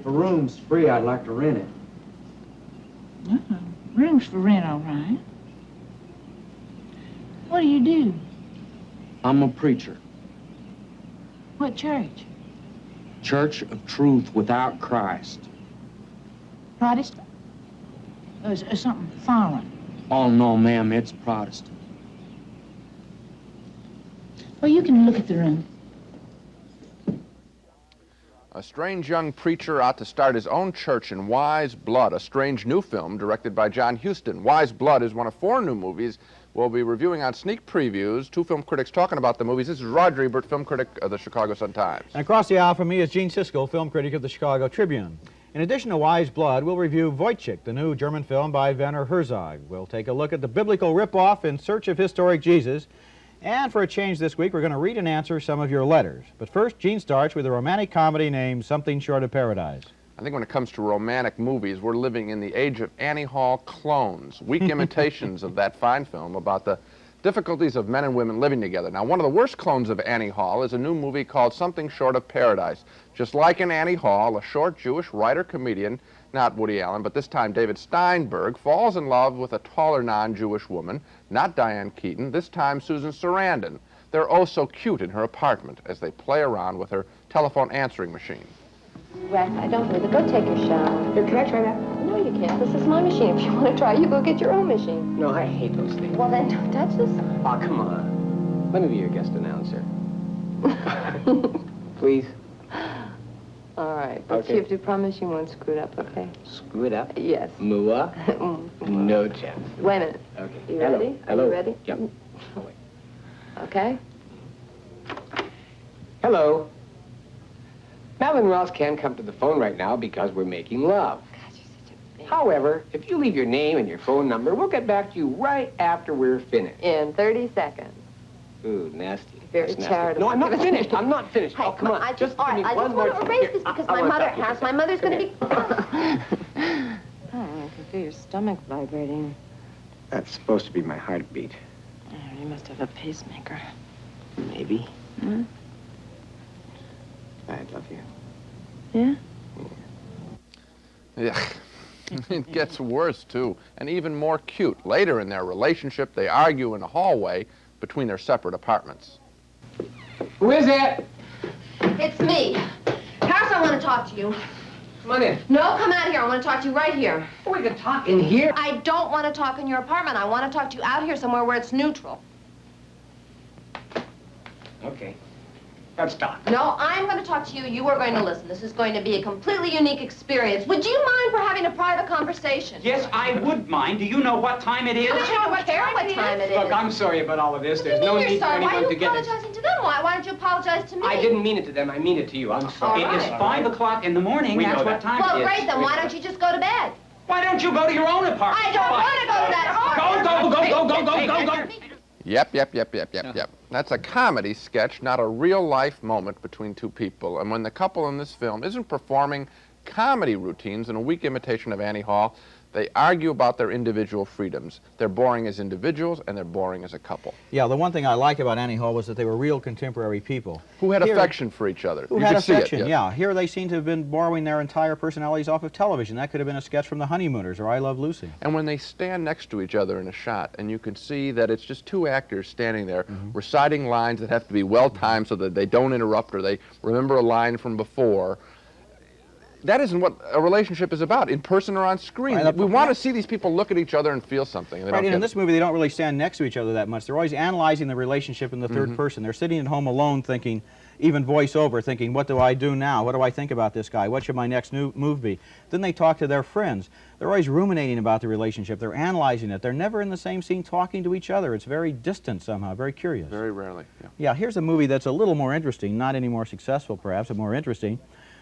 If a room's free, I'd like to rent it. Room's for rent, all right. What do you do? I'm a preacher. What church? Church of Truth Without Christ. Protestant? Or something foreign? Oh, no, ma'am, it's Protestant. Well, you can look at the room. A strange young preacher out to start his own church in Wise Blood, a strange new film directed by John Huston. Wise Blood is one of 4 new movies we'll be reviewing on sneak previews. 2 film critics talking about the movies. This is Roger Ebert, film critic of the Chicago Sun-Times. And across the aisle from me is Gene Siskel, film critic of the Chicago Tribune. In addition to Wise Blood, we'll review Wojciech, the new German film by Werner Herzog. We'll take a look at the biblical ripoff In Search of Historic Jesus. And for a change this week, we're going to read and answer some of your letters. But first, Gene starts with a romantic comedy named Something Short of Paradise. I think when it comes to romantic movies, we're living in the age of Annie Hall clones, weak imitations of that fine film about the difficulties of men and women living together. Now, one of the worst clones of Annie Hall is a new movie called Something Short of Paradise. Just like in Annie Hall, a short Jewish writer-comedian, not Woody Allen, but this time David Steinberg, falls in love with a taller non-Jewish woman, not Diane Keaton, this time Susan Sarandon. They're oh so cute in her apartment as they play around with her telephone answering machine. Well, I don't believe it. Go take your shower. Here, can I try that? No, you can't. This is my machine. If you want to try, you go get your own machine. No, I hate those things. Well, then don't touch this. Oh, come on. Let me be your guest announcer. Please. All right, but Okay. you have to promise you won't screw it up, okay? Screw it up? Yes. Mua? No chance. Wait a minute. Okay. You Hello. ready? Are Hello. you ready? Yep. Oh, wait. Okay. Hello. Madeline Ross can't come to the phone right now because we're making love. God, you're such a baby. However, if you leave your name and your phone number, we'll get back to you right after we're finished. In 30 seconds. Ooh, nasty. Very That's nasty. charitable. No, I'm not finished. I'm not finished. Hey, oh, come on. I Just all give me right, I one just more. want to erase this because my mother has. My mother's going to be... Come Oh, I can feel your stomach vibrating. That's supposed to be my heartbeat. Oh, you must have a pacemaker. Maybe. Hmm? I love you. Yeah? Yeah. It gets worse, too, and even more cute. Later in their relationship, they argue in a hallway between their separate apartments. Who is it? It's me. Harris, I want to talk to you. Come on in. No, come out here. I want to talk to you right here. Oh, we can talk in here. I don't want to talk in your apartment. I want to talk to you out here somewhere where it's neutral. Okay. Let's talk. No, I'm going to talk to you. You are going to listen. This is going to be a completely unique experience. Would you mind for having a private conversation? Yes, I would mind. Do you know what time it is? I don't care what time it is. Look, I'm sorry about all of this. What do There's you no mean need you're for sorry? Why anyone are to you get this. apologizing to them? Why don't you apologize to me? I didn't mean it to them. I mean it to you. I'm sorry. All It is right. 5 o'clock in the morning. We That's know what that. time Well, it is. great, then why don't you just go to bed? Why don't you go to your own apartment? I don't want to go to that apartment. Go. Yep. That's a comedy sketch, not a real-life moment between two people. And when the couple in this film isn't performing comedy routines in a weak imitation of Annie Hall, they argue about their individual freedoms. They're boring as individuals, and they're boring as a couple. Yeah, the one thing I like about Annie Hall was that they were real contemporary people. Who had Here- affection for each other. Who You had could see it, affection, yes. yeah. Here they seem to have been borrowing their entire personalities off of television. That could have been a sketch from The Honeymooners or I Love Lucy. And when they stand next to each other in a shot, and you can see that it's just two actors standing there reciting lines that have to be well-timed so that they don't interrupt or they remember a line from before, that isn't what a relationship is about, in person or on screen. Right, We want to see these people look at each other and feel something. And they Right, don't and in get this movie, they don't really stand next to each other that much. They're always analyzing the relationship in the third person. They're sitting at home alone thinking, even voiceover, thinking, what do I do now? What do I think about this guy? What should my next move be? Then they talk to their friends. They're always ruminating about the relationship. They're analyzing it. They're never in the same scene talking to each other. It's very distant somehow, very curious. Very rarely, yeah. Yeah, here's a movie that's a little more interesting, not any more successful perhaps, but more interesting.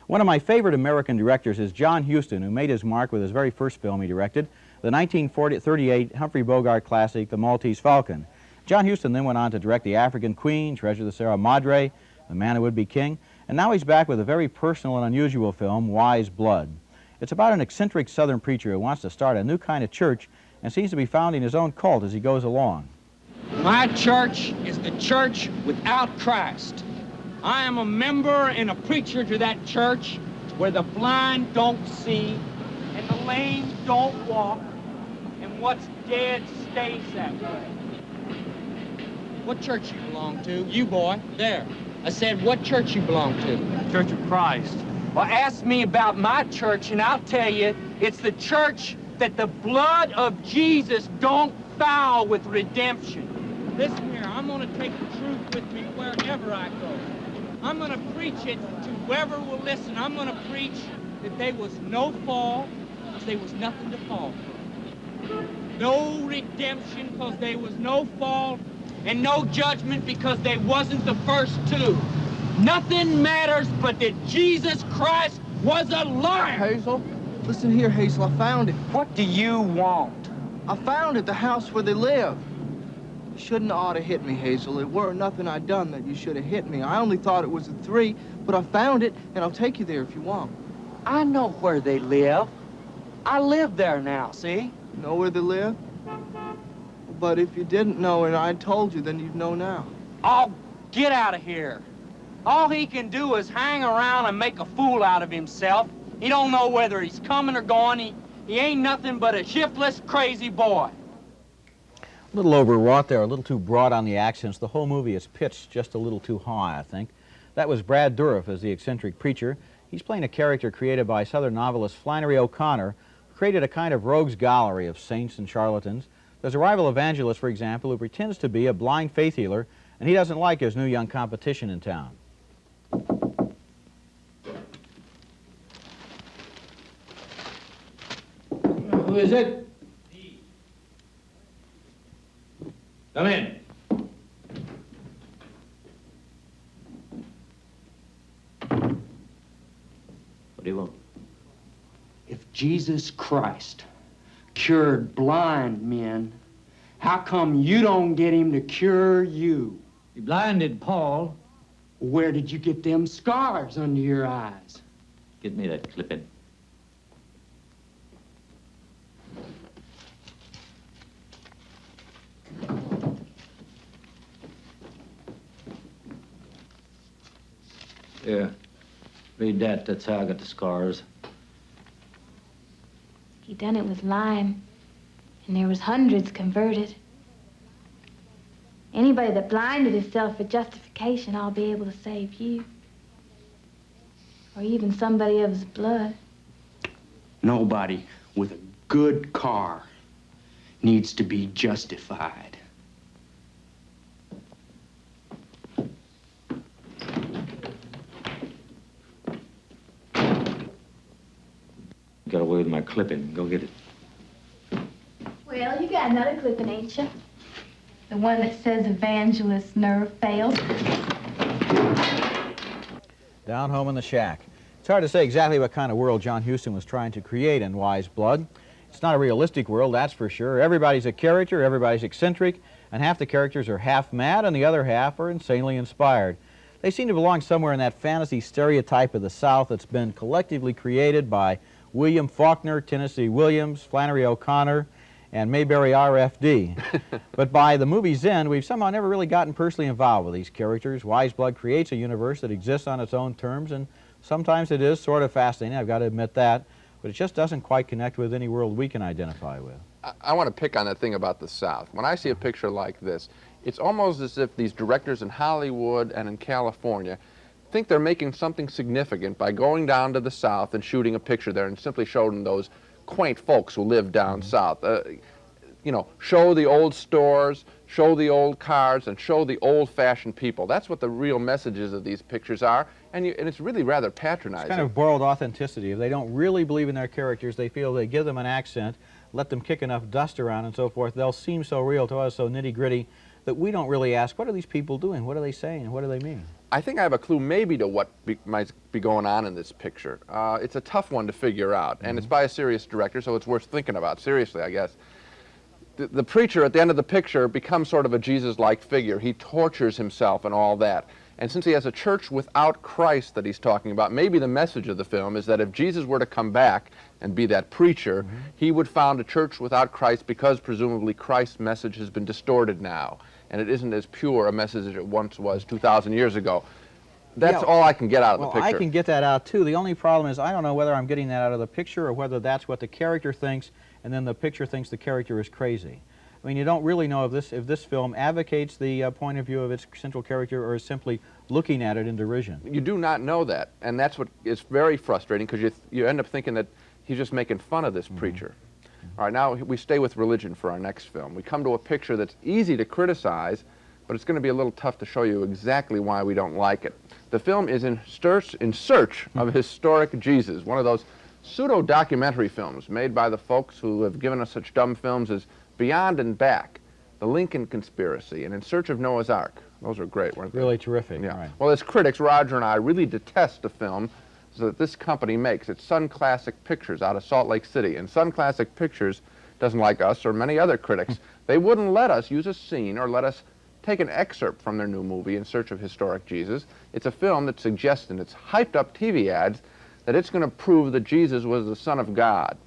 One of my favorite American directors is John Huston, who made his mark with his very first film he directed, the 1938 Humphrey Bogart classic, The Maltese Falcon. John Huston then went on to direct The African Queen, Treasure of the Sierra Madre, The Man Who Would Be King, and now he's back with a very personal and unusual film, Wise Blood. It's about an eccentric Southern preacher who wants to start a new kind of church and seems to be founding his own cult as he goes along. My church is the church without Christ. I am a member and a preacher to that church where the blind don't see and the lame don't walk and what's dead stays that way. What church you belong to? You, boy, there. I said, what church you belong to? Church of Christ. Well, ask me about my church, and I'll tell you, it's the church that the blood of Jesus don't foul with redemption. Listen here, I'm going to take the truth with me wherever I go. I'm going to preach it to whoever will listen. I'm going to preach that there was no fall because there was nothing to fall from. No redemption because there was no fall, and no judgment because there wasn't the first two. Nothing matters but that Jesus Christ was a liar. Hazel, listen here, Hazel, I found it. What do you want? I found it, the house where they live. You shouldn't ought to hit me, Hazel. It weren't nothing I done that you should have hit me. I only thought it was a 3, but I found it, and I'll take you there if you want. I know where they live. I live there now, see? You know where they live? But if you didn't know and I told you, then you'd know now. Oh, get out of here. All he can do is hang around and make a fool out of himself. He don't know whether he's coming or going. He ain't nothing but a shiftless, crazy boy. A little overwrought there, a little too broad on the accents. The whole movie is pitched just a little too high, I think. That was Brad Dourif as the eccentric preacher. He's playing a character created by Southern novelist Flannery O'Connor, who created a kind of rogues gallery of saints and charlatans. There's a rival evangelist, for example, who pretends to be a blind faith healer, and he doesn't like his new young competition in town. Who is it? Come in. What do you want? If Jesus Christ cured blind men, how come you don't get him to cure you? He blinded Paul. Where did you get them scars under your eyes? Get me that clipping. Here, read that. That's how I got the scars. He done it with lime, and there was hundreds converted. Anybody that blinded himself for justification, I'll be able to save you. Or even somebody of his blood. Nobody with a good car needs to be justified. Got away with my clipping. Go get it. Well, you got another clipping, ain't you? The one that says evangelist nerve fails. Down home in the shack. It's hard to say exactly what kind of world John Huston was trying to create in Wise Blood. It's not a realistic world, that's for sure. Everybody's a character, everybody's eccentric, and half the characters are half mad and the other half are insanely inspired. They seem to belong somewhere in that fantasy stereotype of the South that's been collectively created by William Faulkner, Tennessee Williams, Flannery O'Connor, and Mayberry RFD. But by the movie's end, we've somehow never really gotten personally involved with these characters. Wise Blood creates a universe that exists on its own terms, and sometimes it is sort of fascinating, I've got to admit that, but it just doesn't quite connect with any world we can identify with. I want to pick on that thing about the South. When I see a picture like this, it's almost as if these directors in Hollywood and in California think they're making something significant by going down to the South and shooting a picture there and simply showing those quaint folks who live down south. You know, show the old stores, show the old cars, and show the old-fashioned people. That's what the real messages of these pictures are, and it's really rather patronizing. It's kind of borrowed authenticity. If they don't really believe in their characters, they feel they give them an accent, let them kick enough dust around and so forth, they'll seem so real to us, so nitty-gritty, that we don't really ask, what are these people doing? What are they saying? What do they mean? I think I have a clue maybe to what might be going on in this picture. It's a tough one to figure out, and it's by a serious director, so it's worth thinking about, seriously, I guess. The preacher at the end of the picture becomes sort of a Jesus-like figure. He tortures himself and all that. And since he has a church without Christ that he's talking about, maybe the message of the film is that if Jesus were to come back and be that preacher, he would found a church without Christ because presumably Christ's message has been distorted now, and it isn't as pure a message as it once was 2,000 years ago. That's all I can get out of the Well, picture. I can get that out too. The only problem is I don't know whether I'm getting that out of the picture or whether that's what the character thinks, and then the picture thinks the character is crazy. I mean, you don't really know if this film advocates the point of view of its central character or is simply looking at it in derision. You do not know that, and that's what is very frustrating, because you end up thinking that he's just making fun of this preacher. All right, now we stay with religion for our next film. We come to a picture that's easy to criticize, but it's going to be a little tough to show you exactly why we don't like it. The film is in search of historic Jesus, one of those pseudo-documentary films made by the folks who have given us such dumb films as Beyond and Back, The Lincoln Conspiracy, and In Search of Noah's Ark. Those are great, weren't they? Really terrific. Yeah. Right. Well, as critics, Roger and I really detest the film that this company makes. It's Sun Classic Pictures out of Salt Lake City, and Sun Classic Pictures doesn't like us or many other critics. They wouldn't let us use a scene or let us take an excerpt from their new movie, In Search of Historic Jesus. It's a film that suggests in its hyped-up TV ads that it's going to prove that Jesus was the Son of God.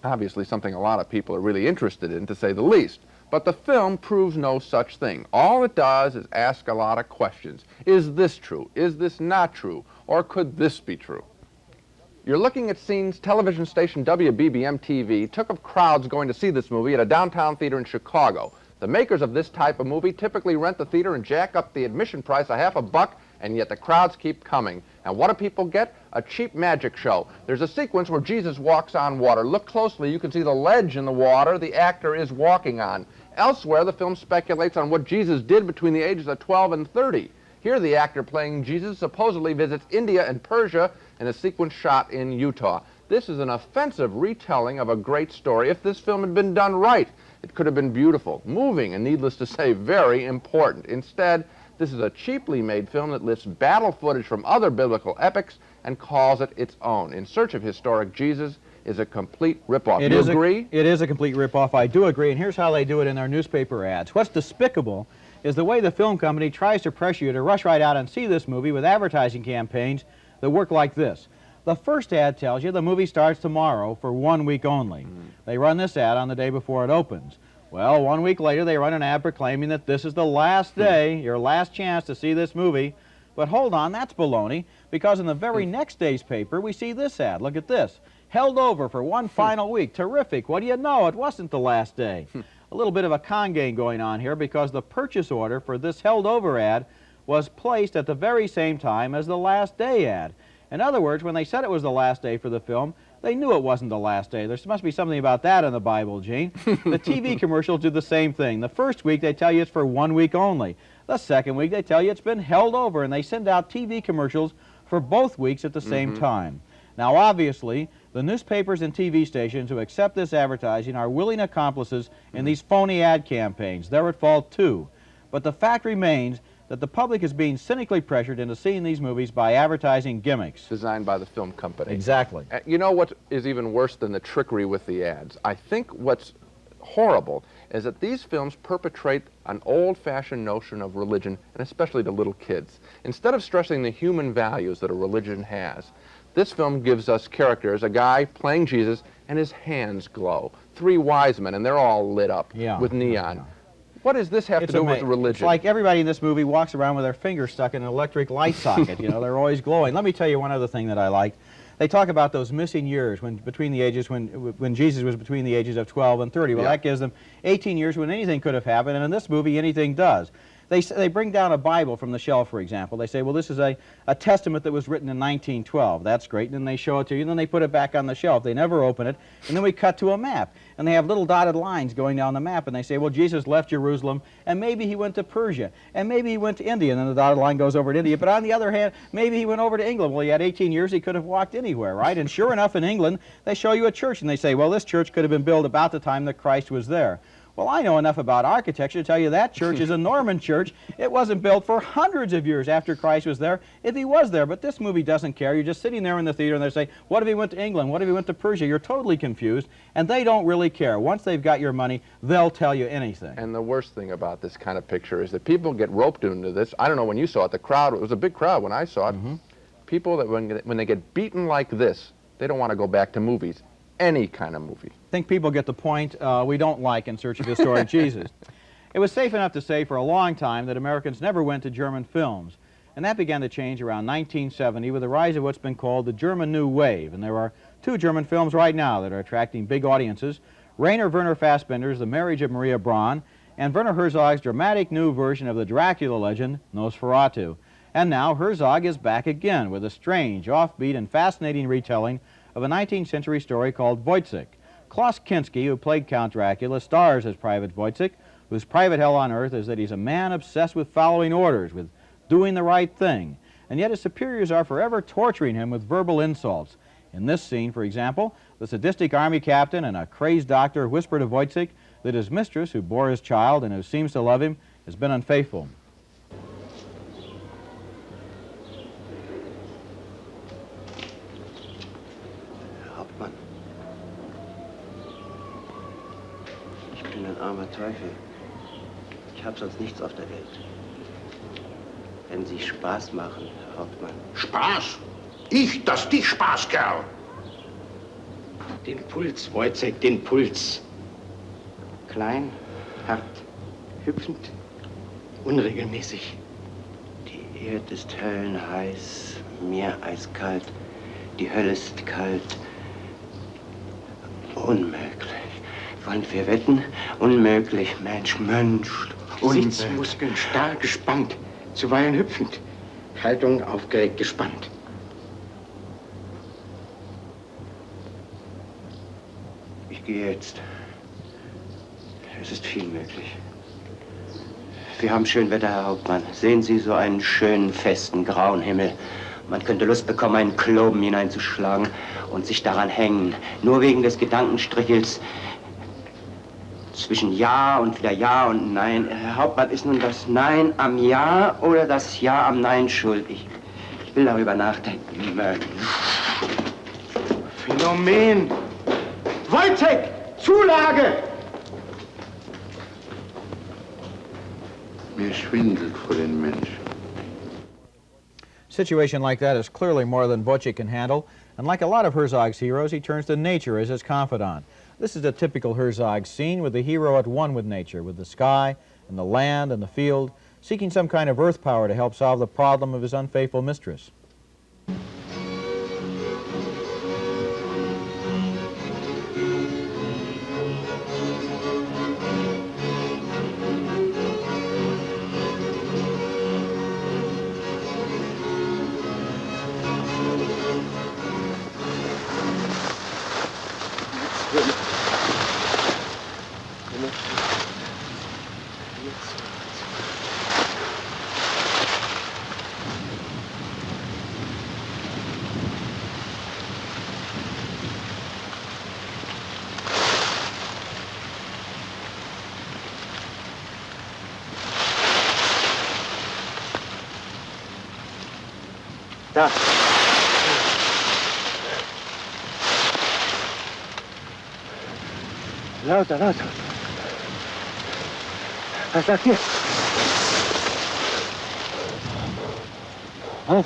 Obviously something a lot of people are really interested in, to say the least. But the film proves no such thing. All it does is ask a lot of questions. Is this true? Is this not true? Or could this be true? You're looking at scenes television station WBBM-TV took of crowds going to see this movie at a downtown theater in Chicago. The makers of this type of movie typically rent the theater and jack up the admission price $50, and yet the crowds keep coming. And what do people get? A cheap magic show. There's a sequence where Jesus walks on water. Look closely, you can see the ledge in the water the actor is walking on. Elsewhere, the film speculates on what Jesus did between the ages of 12 and 30. Here, the actor playing Jesus supposedly visits India and Persia in a sequence shot in Utah. This is an offensive retelling of a great story. If this film had been done right, it could have been beautiful, moving, and needless to say, very important. Instead, this is a cheaply made film that lifts battle footage from other biblical epics and calls it its own. In Search of Historic Jesus is a complete ripoff. Do you agree? It is a complete ripoff. I do agree, and here's how they do it in their newspaper ads. What's despicable is the way the film company tries to pressure you to rush right out and see this movie with advertising campaigns that work like this. The first ad tells you the movie starts tomorrow for 1 week only. They run this ad on the day before it opens. Well, 1 week later, they run an ad proclaiming that this is the last day, your last chance to see this movie. But hold on, that's baloney, because in the very next day's paper, we see this ad. Look at this. Held over for one final week. Terrific. What do you know? It wasn't the last day. A little bit of a con game going on here, because the purchase order for this held over ad was placed at the very same time as the last day ad. In other words, when they said it was the last day for the film, they knew it wasn't the last day. There must be something about that in the Bible, Gene. The TV commercials do the same thing. The first week, they tell you it's for 1 week only. The second week, they tell you it's been held over, and they send out TV commercials for both weeks at the same time. Now, obviously, the newspapers and TV stations who accept this advertising are willing accomplices in these phony ad campaigns. They're at fault, too. But the fact remains that the public is being cynically pressured into seeing these movies by advertising gimmicks. Designed by the film company. Exactly. You know what is even worse than the trickery with the ads? I think what's horrible is that these films perpetrate an old-fashioned notion of religion, and especially to little kids. Instead of stressing the human values that a religion has, this film gives us characters, a guy playing Jesus, and his hands glow. 3 wise men, and they're all lit up with neon. What does this have to do with religion? It's like everybody in this movie walks around with their finger stuck in an electric light socket. You know, they're always glowing. Let me tell you one other thing that I liked. They talk about those missing years when Jesus was between the ages of 12 and 30. Well, that gives them 18 years when anything could have happened, and in this movie, anything does. They bring down a Bible from the shelf, for example. They say, well, this is a testament that was written in 1912. That's great. And then they show it to you, and then they put it back on the shelf. They never open it. And then we cut to a map. And they have little dotted lines going down the map. And they say, well, Jesus left Jerusalem, and maybe he went to Persia, and maybe he went to India. And then the dotted line goes over to India. But on the other hand, maybe he went over to England. Well, he had 18 years. He could have walked anywhere, right? And sure enough, in England, they show you a church. And they say, well, this church could have been built about the time that Christ was there. Well, I know enough about architecture to tell you that church is a Norman church. It wasn't built for hundreds of years after Christ was there, if he was there. But this movie doesn't care. You're just sitting there in the theater, and they say, what if he went to England? What if he went to Persia? You're totally confused, and they don't really care. Once they've got your money, they'll tell you anything. And the worst thing about this kind of picture is that people get roped into this. I don't know when you saw it. The crowd, it was a big crowd when I saw it. People that when they get beaten like this, they don't want to go back to movies. Any kind of movie. I think people get the point. We don't like In Search of Historic Jesus. It was safe enough to say for a long time that Americans never went to German films. And that began to change around 1970 with the rise of what's been called the German New Wave. And there are two German films right now that are attracting big audiences. Rainer Werner Fassbinder's The Marriage of Maria Braun and Werner Herzog's dramatic new version of the Dracula legend, Nosferatu. And now Herzog is back again with a strange, offbeat, and fascinating retelling of a 19th century story called Wojciech. Klaus Kinski, who played Count Dracula, stars as Private Wojciech, whose private hell on earth is that he's a man obsessed with following orders, with doing the right thing, and yet his superiors are forever torturing him with verbal insults. In this scene, for example, the sadistic army captain and a crazed doctor whisper to Wojciech that his mistress, who bore his child and who seems to love him, has been unfaithful. Hauptmann, ich bin ein armer Teufel. Ich hab sonst nichts auf der Welt. Wenn Sie Spaß machen, Herr Hauptmann. Spaß? Ich, das dich Spaß, Kerl. Den Puls, Wojciech, den Puls. Klein, hart, hüpfend, unregelmäßig. Die Erde ist höllenheiß, Meer eiskalt, die Hölle ist kalt. Unmöglich. Wollen wir wetten? Unmöglich, Mensch, Mensch. Sitzmuskeln stark gespannt. Zuweilen hüpfend, Haltung aufgeregt gespannt. Ich gehe jetzt. Es ist viel möglich. Wir haben schön Wetter, Herr Hauptmann. Sehen Sie so einen schönen, festen, grauen Himmel. Man könnte Lust bekommen, einen Kloben hineinzuschlagen und sich daran hängen. Nur wegen des Gedankenstrichels zwischen Ja und wieder Ja und Nein. Herr Hauptmann, ist nun das Nein am Ja oder das Ja am Nein schuld? Ich will darüber nachdenken. Mensch. Phänomen. Wojciech, Zulage! Mir schwindelt vor den Menschen. A situation like that is clearly more than Wojciech can handle, and like a lot of Herzog's heroes, he turns to nature as his confidant. This is a typical Herzog scene with the hero at one with nature, with the sky and the land and the field, seeking some kind of earth power to help solve the problem of his unfaithful mistress. Da. Lauter, lauter. Was sagt ihr? Was?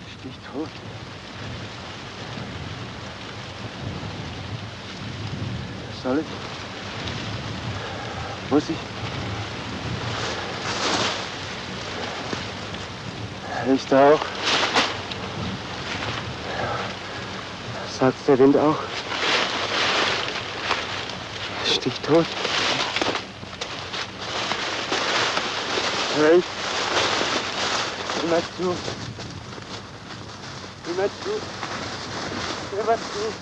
Ist nicht tot. Soll ich? Muss ich? Riecht er auch? Sagt's der Wind auch? Stichtot? Hör ich? Immer zu. Immer zu. Immer zu.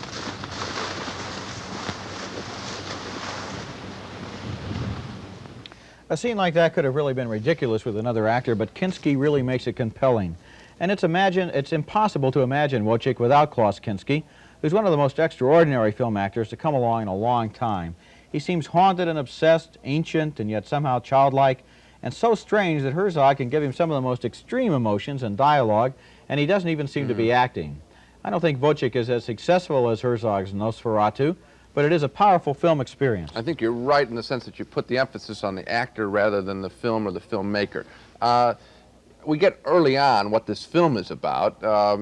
A scene like that could have really been ridiculous with another actor, but Kinski really makes it compelling. And it's impossible to imagine Wojciech without Klaus Kinski, who's one of the most extraordinary film actors to come along in a long time. He seems haunted and obsessed, ancient, and yet somehow childlike, and so strange that Herzog can give him some of the most extreme emotions and dialogue, and he doesn't even seem to be acting. I don't think Wojciech is as successful as Herzog's Nosferatu, but it is a powerful film experience. I think you're right in the sense that you put the emphasis on the actor rather than the film or the filmmaker. We get early on what this film is about.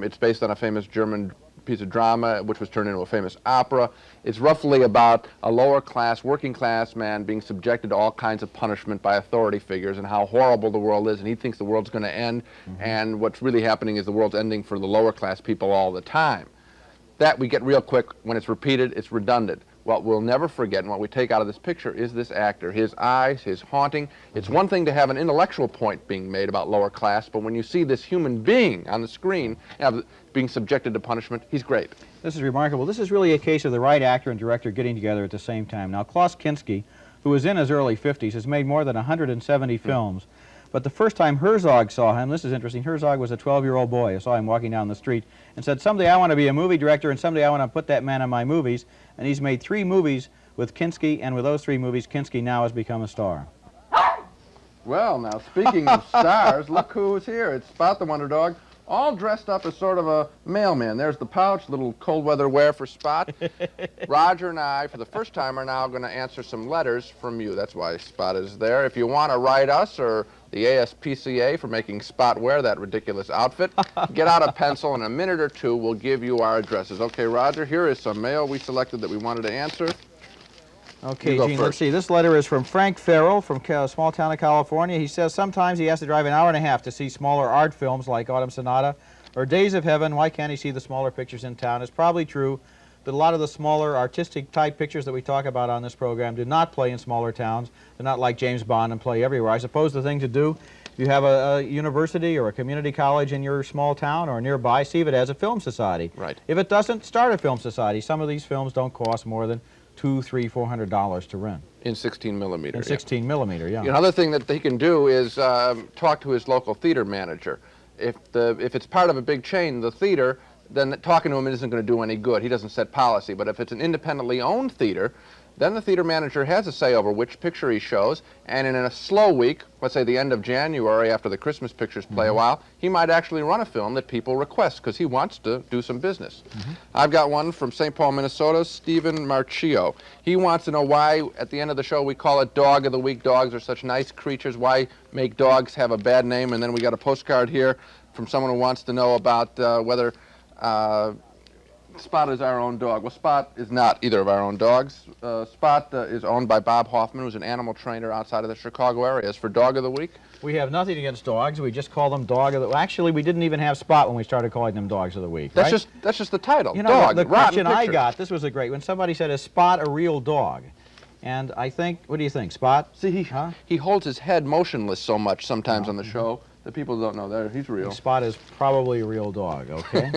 It's based on a famous German piece of drama, which was turned into a famous opera. It's roughly about a lower class, working class man being subjected to all kinds of punishment by authority figures and how horrible the world is, and he thinks the world's going to end, and what's really happening is the world's ending for the lower class people all the time. That we get real quick. When it's repeated, it's redundant. What we'll never forget and what we take out of this picture is this actor, his eyes, his haunting. It's one thing to have an intellectual point being made about lower class, but when you see this human being on the screen being subjected to punishment, he's great. This is remarkable. This is really a case of the right actor and director getting together at the same time. Now, Klaus Kinski, who is in his early 50s, has made more than 170 films. But the first time Herzog saw him, this is interesting, Herzog was a 12-year-old boy who saw him walking down the street and said, someday I want to be a movie director and someday I want to put that man in my movies. And he's made 3 movies with Kinski, and with those 3 movies, Kinski now has become a star. Well, now, speaking of stars, look who's here. It's Spot the Wonder Dog, all dressed up as sort of a mailman. There's the pouch, little cold weather wear for Spot. Roger and I, for the first time, are now going to answer some letters from you. That's why Spot is there. If you want to write us or the ASPCA for making Spot wear that ridiculous outfit, get out a pencil. In a minute or two, we'll give you our addresses. Okay, Roger, here is some mail we selected that we wanted to answer. Okay, Gene, let's see. This letter is from Frank Farrell from a small town of California. He says sometimes he has to drive an hour and a half to see smaller art films like Autumn Sonata or Days of Heaven. Why can't he see the smaller pictures in town? It's probably true that a lot of the smaller artistic type pictures that we talk about on this program do not play in smaller towns. They're not like James Bond and play everywhere. I suppose the thing to do, if you have a university or a community college in your small town or nearby, see if it has a film society. Right. If it doesn't, start a film society. Some of these films don't cost more than $200, $300, $400 to rent. In 16 millimeter. In 16 millimeter, yeah. Another thing that he can do is talk to his local theater manager. If it's part of a big chain, the theater, then talking to him isn't going to do any good. He doesn't set policy. But if it's an independently owned theater, then the theater manager has a say over which picture he shows, and in a slow week, let's say the end of January after the Christmas pictures play a while, he might actually run a film that people request because he wants to do some business. I've got one from St. Paul, Minnesota, Stephen Marchio. He wants to know why at the end of the show we call it Dog of the Week. Dogs are such nice creatures. Why make dogs have a bad name? And then we got a postcard here from someone who wants to know about whether Spot is our own dog. Well, Spot is not either of our own dogs. Spot is owned by Bob Hoffman, who's an animal trainer outside of the Chicago area. As for Dog of the Week? We have nothing against dogs. We just call them Dog of the Week. Actually, we didn't even have Spot when we started calling them Dogs of the Week, That's right? that's just the title. You know, Dog. the question I picture. got, this was a great one. Somebody said, is Spot a real dog? And I think, what do you think, Spot? See, he holds his head motionless so much sometimes on the show that people don't know that he's real. Spot is probably a real dog, okay?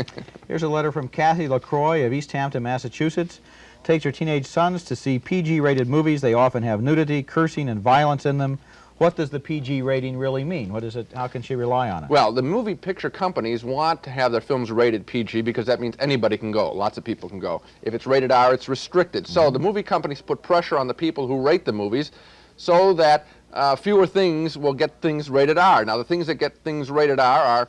Here's a letter from Kathy LaCroix of East Hampton, Massachusetts. Takes her teenage sons to see PG-rated movies. They often have nudity, cursing, and violence in them. What does the PG rating really mean? What is it? How can she rely on it? Well, the movie picture companies want to have their films rated PG because that means anybody can go. Lots of people can go. If it's rated R, it's restricted. So the movie companies put pressure on the people who rate the movies so that fewer things will get things rated R. Now, the things that get things rated R are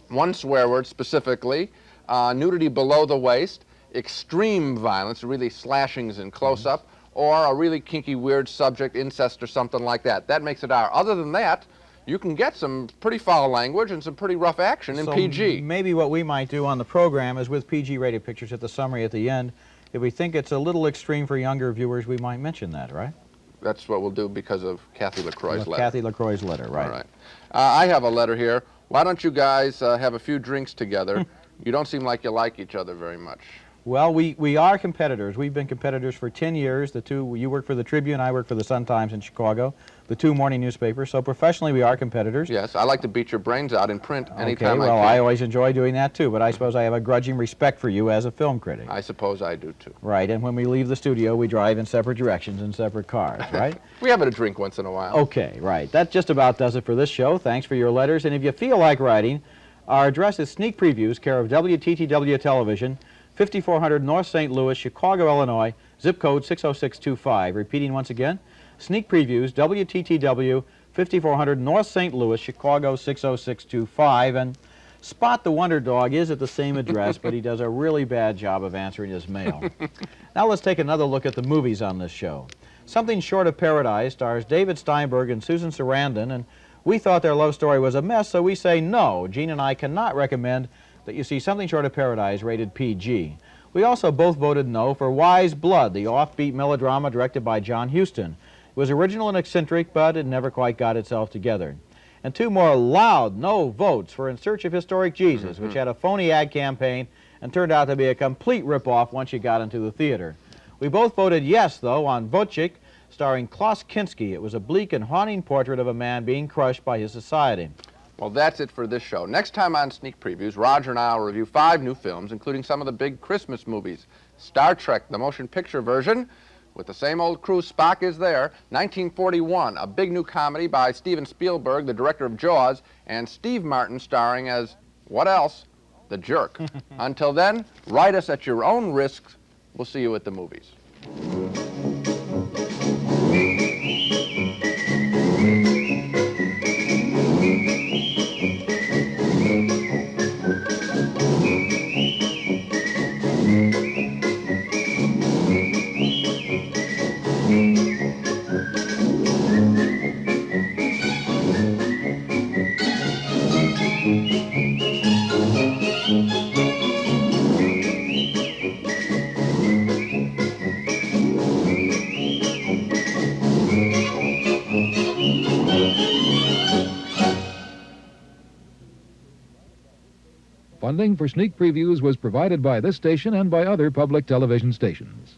one swear word specifically, nudity below the waist, extreme violence, really slashings and close-up, or a really kinky, weird subject, incest or something like that. That makes it R. Other than that, you can get some pretty foul language and some pretty rough action in PG. Maybe what we might do on the program is with PG-rated pictures at the summary at the end, if we think it's a little extreme for younger viewers, we might mention that, right? That's what we'll do because of Kathy LaCroix's letter. Kathy LaCroix's letter, right. All right. I have a letter here. Why don't you guys have a few drinks together? You don't seem like you like each other very much. Well, we are competitors. We've been competitors for 10 years. The two, you work for the Tribune, I work for the Sun-Times in Chicago, the two morning newspapers. So professionally, we are competitors. Yes, I like to beat your brains out in print anytime I can. I always enjoy doing that too, but I suppose I have a grudging respect for you as a film critic. I suppose I do too. Right, and when we leave the studio, we drive in separate directions in separate cars, right? We have a drink once in a while. Okay, right. That just about does it for this show. Thanks for your letters, and if you feel like writing, our address is Sneak Previews, care of WTTW Television, 5400 North St. Louis, Chicago, Illinois, zip code 60625. Repeating once again, Sneak Previews, WTTW, 5400 North St. Louis, Chicago, 60625. And Spot the Wonder Dog is at the same address, but he does a really bad job of answering his mail. Now let's take another look at the movies on this show. Something Short of Paradise stars David Steinberg and Susan Sarandon, and we thought their love story was a mess, so we say no. Gene and I cannot recommend that you see Something Short of Paradise rated PG. We also both voted no for Wise Blood, the offbeat melodrama directed by John Huston. It was original and eccentric, but it never quite got itself together. And 2 more loud no votes for In Search of Historic Jesus, which had a phony ad campaign and turned out to be a complete ripoff once you got into the theater. We both voted yes, though, on Wojciech, starring Klaus Kinski. It was a bleak and haunting portrait of a man being crushed by his society. Well, that's it for this show. Next time on Sneak Previews, Roger and I will review 5 new films, including some of the big Christmas movies. Star Trek, the motion picture version, with the same old crew, Spock is there. 1941, a big new comedy by Steven Spielberg, the director of Jaws, and Steve Martin starring as, what else? The Jerk. Until then, write us at your own risk. We'll see you at the movies. Funding for Sneak Previews was provided by this station and by other public television stations.